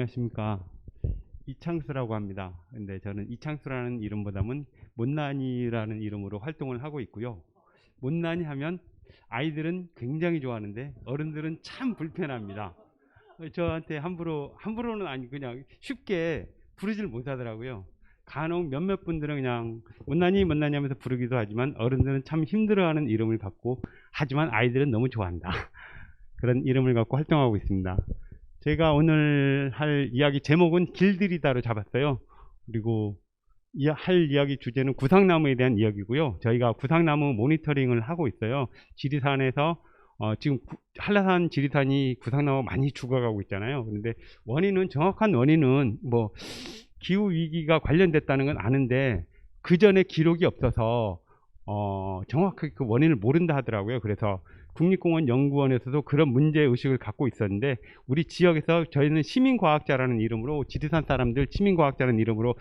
안녕하십니까. 이창수라고 합니다. 근데 저는 이창수라는 이름보다는 못난이라는 이름으로 활동을 하고 있고요. 못난이 하면 아이들은 굉장히 좋아하는데 어른들은 참 불편합니다. 저한테 함부로는 아니 그냥 쉽게 부르질 못하더라고요. 간혹 몇몇 분들은 그냥 못난이 못난이 하면서 부르기도 하지만 어른들은 참 힘들어하는 이름을 갖고, 하지만 아이들은 너무 좋아한다. 그런 이름을 갖고 활동하고 있습니다. 제가 오늘 할 이야기 제목은 길들이다로 잡았어요. 그리고 할 이야기 주제는 구상나무에 대한 이야기고요. 저희가 구상나무 모니터링을 하고 있어요. 지리산에서 지금 한라산 지리산이 구상나무 많이 죽어가고 있잖아요. 그런데 정확한 원인은 뭐 기후 위기가 관련됐다는 건 아는데 그 전에 기록이 없어서 정확하게 그 원인을 모른다 하더라고요. 그래서 국립공원 연구원에서도 그런 문제 의식을 갖고 있었는데, 우리 지역에서 저희는 시민과학자라는 이름으로, 지리산 사람들 시민과학자라는 이름으로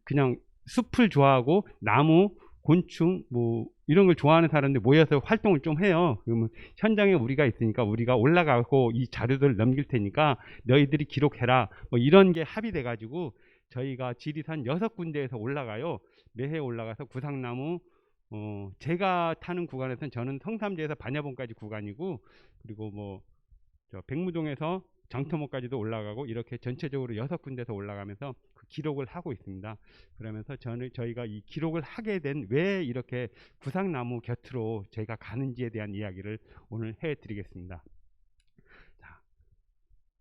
그냥 숲을 좋아하고 나무, 곤충 뭐 이런 걸 좋아하는 사람들 모여서 활동을 좀 해요. 그러면 현장에 우리가 있으니까 우리가 올라가고 이 자료들을 넘길 테니까 너희들이 기록해라, 뭐 이런 게 합의돼 가지고 저희가 지리산 6군데에서 올라가요. 매해 올라가서 구상나무, 제가 타는 구간에서는 저는 성삼지에서 반야봉까지 구간이고, 그리고 뭐 저 백무동에서 장터모까지도 올라가고, 이렇게 전체적으로 6군데서 올라가면서 그 기록을 하고 있습니다. 그러면서 저희가 이 기록을 하게 된 왜 이렇게 구상나무 곁으로 저희가 가는지에 대한 이야기를 오늘 해드리겠습니다. 자,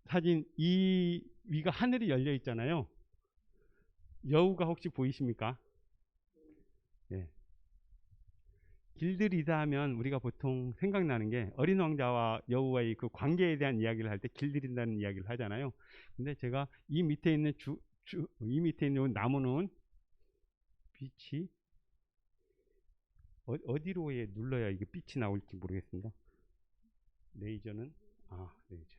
사진 이 위가 하늘이 열려 있잖아요. 여우가 혹시 보이십니까? 네. 길들이다 하면 우리가 보통 생각나는 게 어린 왕자와 여우와의 그 관계에 대한 이야기를 할 때 길들인다는 이야기를 하잖아요. 근데 제가 이 밑에 있는 이 밑에 있는 나무는 빛이 어디로 눌러야 이게 빛이 나올지 모르겠습니다. 레이저는 레이저.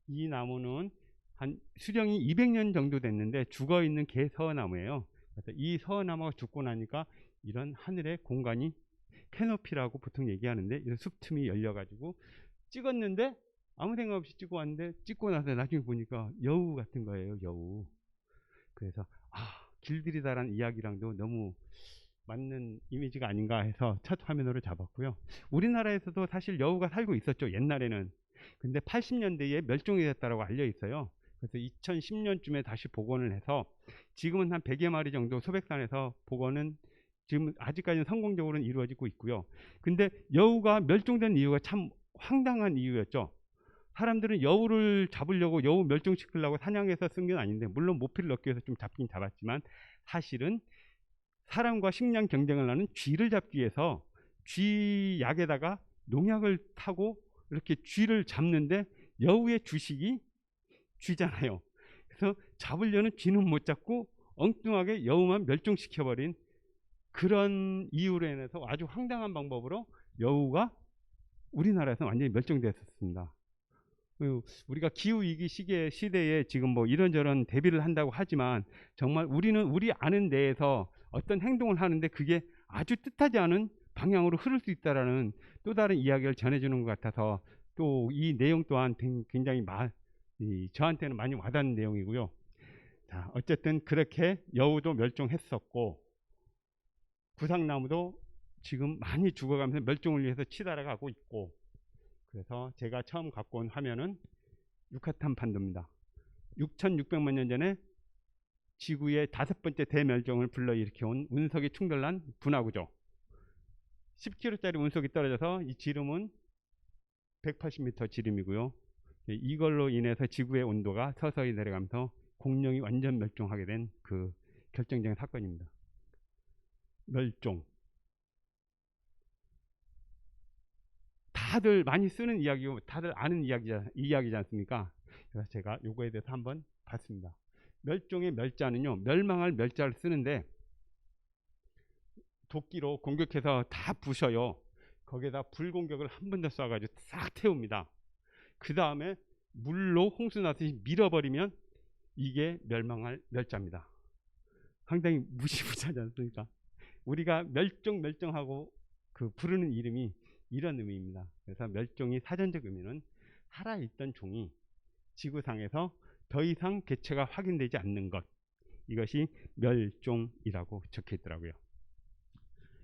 이 나무는 한 수령이 200년 정도 됐는데 죽어 있는 개서나무예요. 그래서 이 서나무가 죽고 나니까 이런 하늘의 공간이 캐노피라고 보통 얘기하는데, 이런 숲 틈이 열려가지고 찍었는데 아무 생각 없이 찍고 왔는데, 찍고 나서 나중에 보니까 여우 같은 거예요. 여우. 그래서 길들이다라는 이야기랑도 너무 맞는 이미지가 아닌가 해서 첫 화면으로 잡았고요. 우리나라에서도 사실 여우가 살고 있었죠, 옛날에는. 근데 80년대에 멸종이 됐다고 알려 있어요. 그래서 2010년쯤에 다시 복원을 해서 지금은 한 100여 마리 정도 소백산에서 복원은 지금 아직까지는 성공적으로는 이루어지고 있고요. 근데 여우가 멸종된 이유가 참 황당한 이유였죠. 사람들은 여우를 잡으려고, 여우 멸종시키려고 사냥해서 쓴 건 아닌데, 물론 모피를 넣기 위해서 좀 잡긴 잡았지만, 사실은 사람과 식량 경쟁을 하는 쥐를 잡기 위해서 쥐약에다가 농약을 타고 이렇게 쥐를 잡는데, 여우의 주식이 쥐잖아요. 그래서 잡으려는 쥐는 못 잡고 엉뚱하게 여우만 멸종시켜버린, 그런 이유로 인해서 아주 황당한 방법으로 여우가 우리나라에서 완전히 멸종되었습니다. 우리가 기후위기 시대에 지금 뭐 이런저런 대비를 한다고 하지만, 정말 우리는 우리 아는 데에서 어떤 행동을 하는데 그게 아주 뜻하지 않은 방향으로 흐를 수 있다라는 또 다른 이야기를 전해주는 것 같아서, 또 이 내용 또한 굉장히 저한테는 많이 와닿는 내용이고요. 자, 어쨌든 그렇게 여우도 멸종했었고, 구상나무도 지금 많이 죽어가면서 멸종을 위해서 치달아가고 있고, 그래서 제가 처음 갖고 온 화면은 유카탄 판도입니다. 6,600만 년 전에 지구의 5번째 대멸종을 불러일으켜온 운석이 충돌한 분화구조. 10kg짜리 운석이 떨어져서 이 지름은 180m 지름이고요. 이걸로 인해서 지구의 온도가 서서히 내려가면서 공룡이 완전 멸종하게 된 그 결정적인 사건입니다. 멸종. 다들 많이 쓰는 이야기고 다들 아는 이야기지 않습니까? 그래서 제가 요거에 대해서 한번 봤습니다. 멸종의 멸자는요, 멸망할 멸자를 쓰는데 도끼로 공격해서 다 부셔요. 거기에다 불공격을 한 번 더 쏴가지고 싹 태웁니다. 그 다음에 물로 홍수 나듯이 밀어버리면 이게 멸망할 멸자입니다. 상당히 무시무시하지 않습니까? 우리가 멸종하고 그 부르는 이름이 이런 의미입니다. 그래서 멸종이 사전적 의미는 살아있던 종이 지구상에서 더 이상 개체가 확인되지 않는 것, 이것이 멸종이라고 적혀 있더라고요.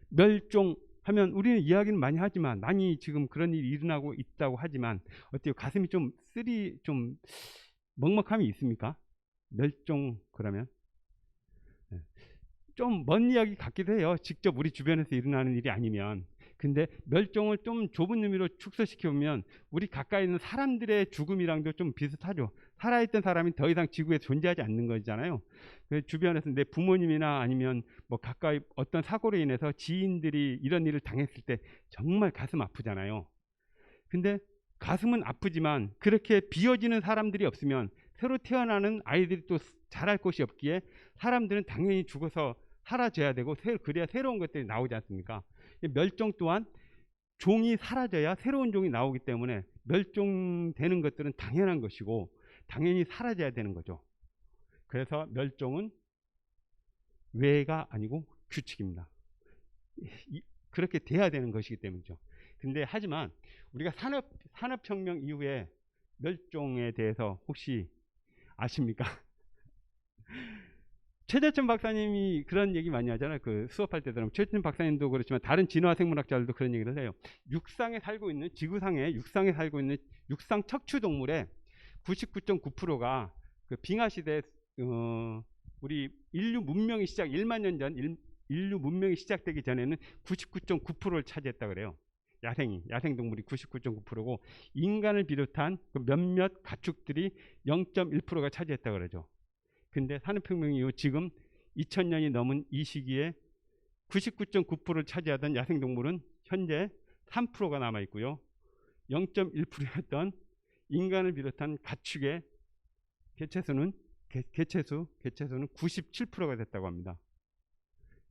멸종하면 우리는 이야기는 많이 하지만, 많이 지금 그런 일이 일어나고 있다고 하지만 어때요? 가슴이 좀 먹먹함이 있습니까? 멸종 그러면 좀 먼 이야기 같기도 해요. 직접 우리 주변에서 일어나는 일이 아니면. 근데 멸종을 좀 좁은 의미로 축소시켜 보면 우리 가까이 있는 사람들의 죽음이랑도 좀 비슷하죠. 살아있던 사람이 더 이상 지구에 존재하지 않는 거잖아요. 주변에서 내 부모님이나 아니면 뭐 가까이 어떤 사고로 인해서 지인들이 이런 일을 당했을 때 정말 가슴 아프잖아요. 근데 가슴은 아프지만 그렇게 비어지는 사람들이 없으면 새로 태어나는 아이들이 또 자랄 곳이 없기에 사람들은 당연히 죽어서 사라져야 되고, 그래야 새로운 것들이 나오지 않습니까? 멸종 또한 종이 사라져야 새로운 종이 나오기 때문에 멸종되는 것들은 당연한 것이고 당연히 사라져야 되는 거죠. 그래서 멸종은 외가 아니고 규칙입니다. 그렇게 돼야 되는 것이기 때문이죠. 근데 하지만 우리가 산업혁명 이후에 멸종에 대해서 혹시 아십니까? 최재천 박사님이 그런 얘기 많이 하잖아요. 그 수업할 때 들으면 최재천 박사님도 그렇지만 다른 진화생물학자들도 그런 얘기를 해요. 지구상에 살고 있는 육상 척추 동물의 99.9%가 그 빙하 시대 우리 인류 문명이 1만 년 전 인류 문명이 시작되기 전에는 99.9%를 차지했다 그래요. 야생 동물이 99.9%고 인간을 비롯한 그 몇몇 가축들이 0.1%가 차지했다 그러죠. 근데 산업혁명 이후 지금 2000년이 넘은 이 시기에 99.9%를 차지하던 야생동물은 현재 3%가 남아있고요. 0.1%였던 인간을 비롯한 가축의 개체수는 97%가 됐다고 합니다.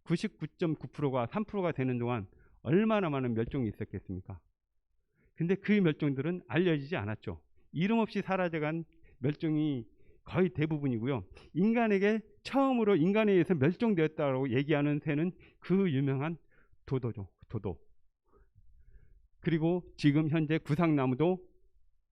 99.9%가 3%가 되는 동안 얼마나 많은 멸종이 있었겠습니까? 근데 그 멸종들은 알려지지 않았죠. 이름 없이 사라져간 멸종이 거의 대부분이고요. 처음으로 인간에 의해서 멸종되었다고 얘기하는 새는 그 유명한 도도죠. 도도. 그리고 지금 현재 구상나무도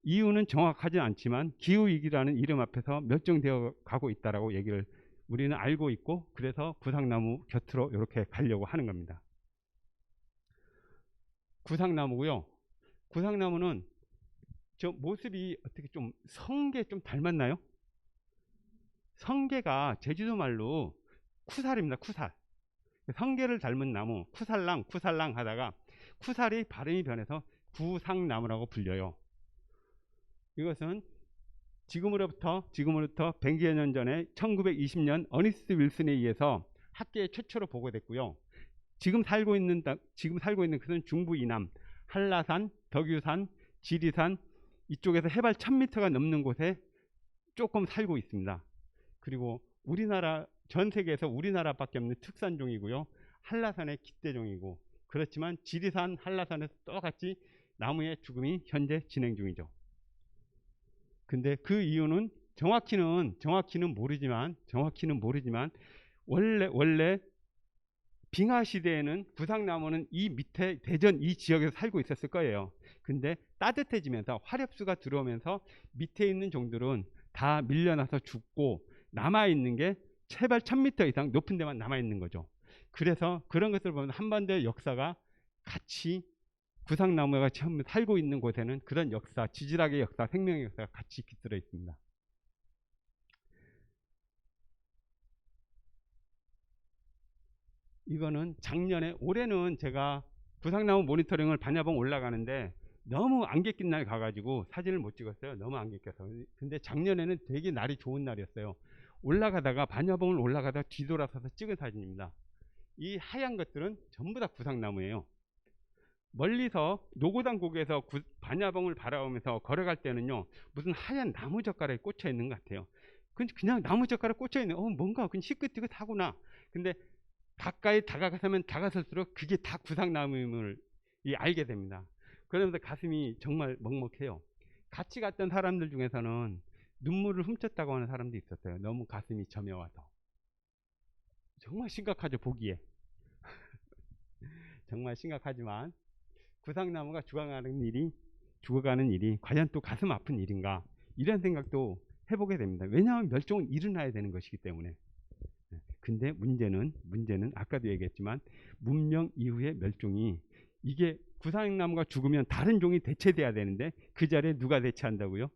이유는 정확하지 않지만 기후위기라는 이름 앞에서 멸종되어 가고 있다라고 얘기를 우리는 알고 있고, 그래서 구상나무 곁으로 이렇게 가려고 하는 겁니다. 구상나무고요. 구상나무는 저 모습이 어떻게 좀 성게 좀 닮았나요? 성게가 제주도 말로 쿠살입니다. 쿠살. 성게를 닮은 나무, 쿠살랑 하다가 쿠살이 발음이 변해서 구상나무라고 불려요. 이것은 지금으로부터 100여 년 전에 1920년 어니스트 윌슨에 의해서 학계에 최초로 보고됐고요. 지금 살고 있는 것은 중부 이남, 한라산, 덕유산, 지리산 이쪽에서 해발 1000m가 넘는 곳에 조금 살고 있습니다. 그리고 전 세계에서 우리나라밖에 없는 특산종이고요. 한라산의 기대종이고, 그렇지만 지리산, 한라산에서 똑같이 나무의 죽음이 현재 진행 중이죠. 근데 그 이유는 정확히는 모르지만 원래 빙하 시대에는 구상나무는 이 밑에 대전 이 지역에서 살고 있었을 거예요. 근데 따뜻해지면서 화렵수가 들어오면서 밑에 있는 종들은 다 밀려나서 죽고 남아있는 게 해발 1000m 이상 높은 데만 남아있는 거죠. 그래서 그런 것을 보면 한반도의 역사가 같이 구상나무가 처음 살고 있는 곳에는 그런 역사, 지질학의 역사, 생명의 역사가 같이 깃들어 있습니다. 이거는 올해는 제가 구상나무 모니터링을 반야봉 올라가는데 너무 안개 낀 날 가가지고 사진을 못 찍었어요. 너무 안개 껴서. 근데 작년에는 되게 날이 좋은 날이었어요. 반야봉을 올라가다가 뒤돌아서서 찍은 사진입니다. 이 하얀 것들은 전부 다 구상나무예요. 멀리서 노고단 고개에서 반야봉을 바라보면서 걸어갈 때는요, 무슨 하얀 나무젓가락에 꽂혀 있는 것 같아요. 그냥 나무젓가락에 꽂혀 있는, 뭔가 그냥 희끗희끗하구나. 근데 가까이 다가가면 다가설수록 그게 다 구상나무임을 알게 됩니다. 그러면서 가슴이 정말 먹먹해요. 같이 갔던 사람들 중에서는 눈물을 훔쳤다고 하는 사람도 있었어요. 너무 가슴이 저며와서. 정말 심각하죠, 보기에. 정말 심각하지만 구상나무가 죽어가는 일이 과연 또 가슴 아픈 일인가? 이런 생각도 해보게 됩니다. 왜냐하면 멸종은 일어나야 되는 것이기 때문에. 근데 문제는 아까도 얘기했지만 문명 이후의 멸종이, 이게 구상나무가 죽으면 다른 종이 대체돼야 되는데 그 자리에 누가 대체한다고요?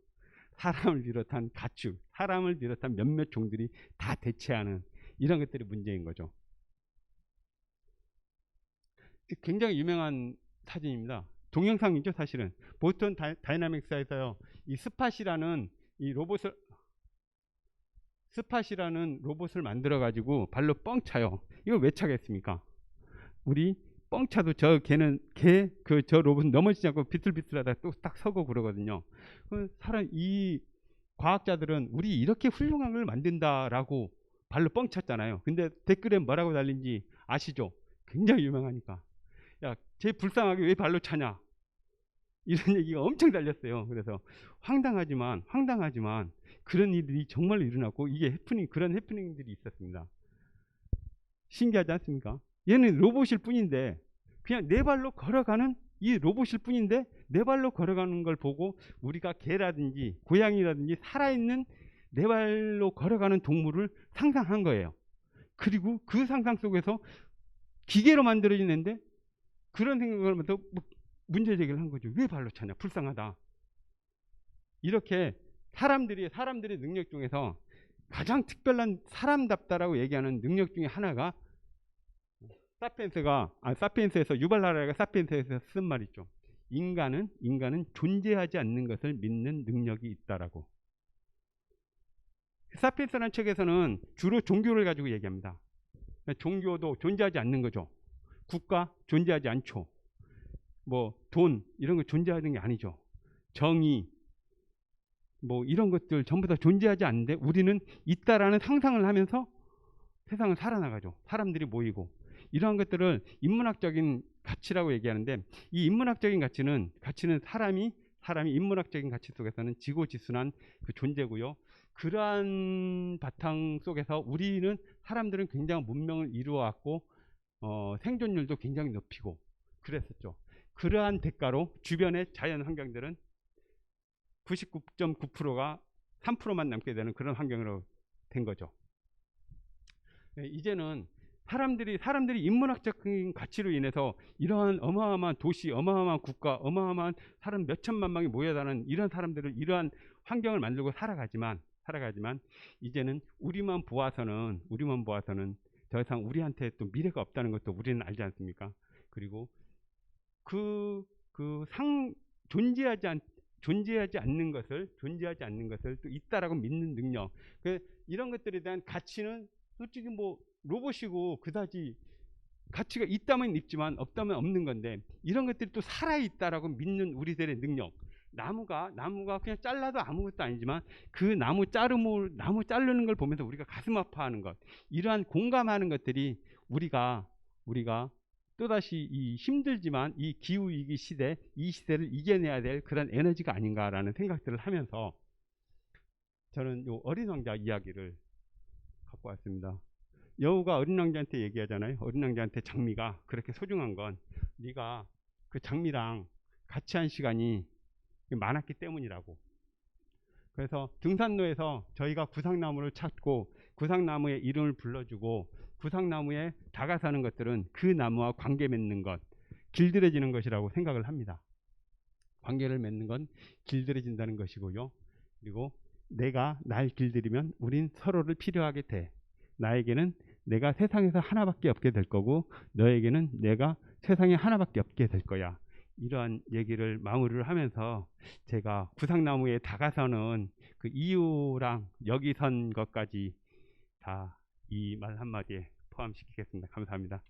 사람을 비롯한 가축, 사람을 비롯한 몇몇 종들이 다 대체하는 이런 것들이 문제인 거죠. 굉장히 유명한 사진입니다. 동영상이죠, 사실은. 보스턴 다이나믹스에서요, 이 스팟이라는 로봇을 만들어 가지고 발로 뻥 차요. 이걸 왜 차겠습니까? 우리 뻥 차도 저 로봇은 넘어지지 않고 비틀비틀하다 또 딱 서고 그러거든요. 이 과학자들은 우리 이렇게 훌륭한 걸 만든다라고 발로 뻥 찼잖아요. 근데 댓글에 뭐라고 달린지 아시죠? 굉장히 유명하니까. 야, 쟤 불쌍하게 왜 발로 차냐? 이런 얘기가 엄청 달렸어요. 그래서 황당하지만 그런 일이 정말로 일어났고, 이게 그런 해프닝들이 있었습니다. 신기하지 않습니까? 얘는 로봇일 뿐인데, 그냥 네 발로 걸어가는 이 로봇일 뿐인데 네 발로 걸어가는 걸 보고 우리가 개라든지 고양이라든지 살아있는 네 발로 걸어가는 동물을 상상한 거예요. 그리고 그 상상 속에서 기계로 만들어지는데 그런 생각을 하면서 문제 제기를 한 거죠. 왜 발로 차냐? 불쌍하다. 이렇게 사람들의 능력 중에서 가장 특별한 사람답다라고 얘기하는 능력 중에 하나가 사피엔스에서 유발 하라리가 사피엔스에서 쓴 말이죠. 인간은 존재하지 않는 것을 믿는 능력이 있다라고. 사피엔스라는 책에서는 주로 종교를 가지고 얘기합니다. 종교도 존재하지 않는 거죠. 국가 존재하지 않죠. 돈 이런 거 존재하는 게 아니죠. 정의 이런 것들 전부 다 존재하지 않는데 우리는 있다라는 상상을 하면서 세상을 살아나가죠. 사람들이 모이고. 이러한 것들을 인문학적인 가치라고 얘기하는데, 이 인문학적인 가치는 사람이 인문학적인 가치 속에서는 지고지순한 그 존재고요. 그러한 바탕 속에서 사람들은 굉장히 문명을 이루어왔고 생존율도 굉장히 높이고 그랬었죠. 그러한 대가로 주변의 자연 환경들은 99.9%가 3%만 남게 되는 그런 환경으로 된 거죠. 이제는 사람들이 인문학적인 가치로 인해서 이러한 어마어마한 도시, 어마어마한 국가, 어마어마한 사람 몇천만 명이 모여다는 이런 사람들을 이러한 환경을 만들고 살아가지만 이제는 우리만 보아서는 더 이상 우리한테 또 미래가 없다는 것도 우리는 알지 않습니까? 그리고 존재하지 않는 것을 또 있다라고 믿는 능력, 이런 것들에 대한 가치는 솔직히 로봇이고 그다지 가치가 있다면 있지만 없다면 없는 건데, 이런 것들이 또 살아있다라고 믿는 우리들의 능력. 나무가 그냥 잘라도 아무것도 아니지만 그 나무 자르는 걸 보면서 우리가 가슴 아파하는 것, 이러한 공감하는 것들이 우리가 또다시 이 힘들지만 이 기후위기 시대, 이 시대를 이겨내야 될 그런 에너지가 아닌가라는 생각들을 하면서 저는 이 어린 왕자 이야기를 갖고 왔습니다. 여우가 어린 왕자한테 얘기하잖아요. 어린 왕자한테 장미가 그렇게 소중한 건 네가 그 장미랑 같이 한 시간이 많았기 때문이라고. 그래서 등산로에서 저희가 구상나무를 찾고 구상나무의 이름을 불러주고 구상나무에 다가서는 것들은 그 나무와 관계 맺는 것, 길들여지는 것이라고 생각을 합니다. 관계를 맺는 건 길들여진다는 것이고요. 그리고 내가 날 길들이면 우린 서로를 필요하게 돼. 나에게는 내가 세상에서 하나밖에 없게 될 거고 너에게는 내가 세상에 하나밖에 없게 될 거야. 이러한 얘기를 마무리를 하면서 제가 구상나무에 다가서는 그 이유랑 여기 선 것까지 다 이 말 한마디에 포함시키겠습니다. 감사합니다.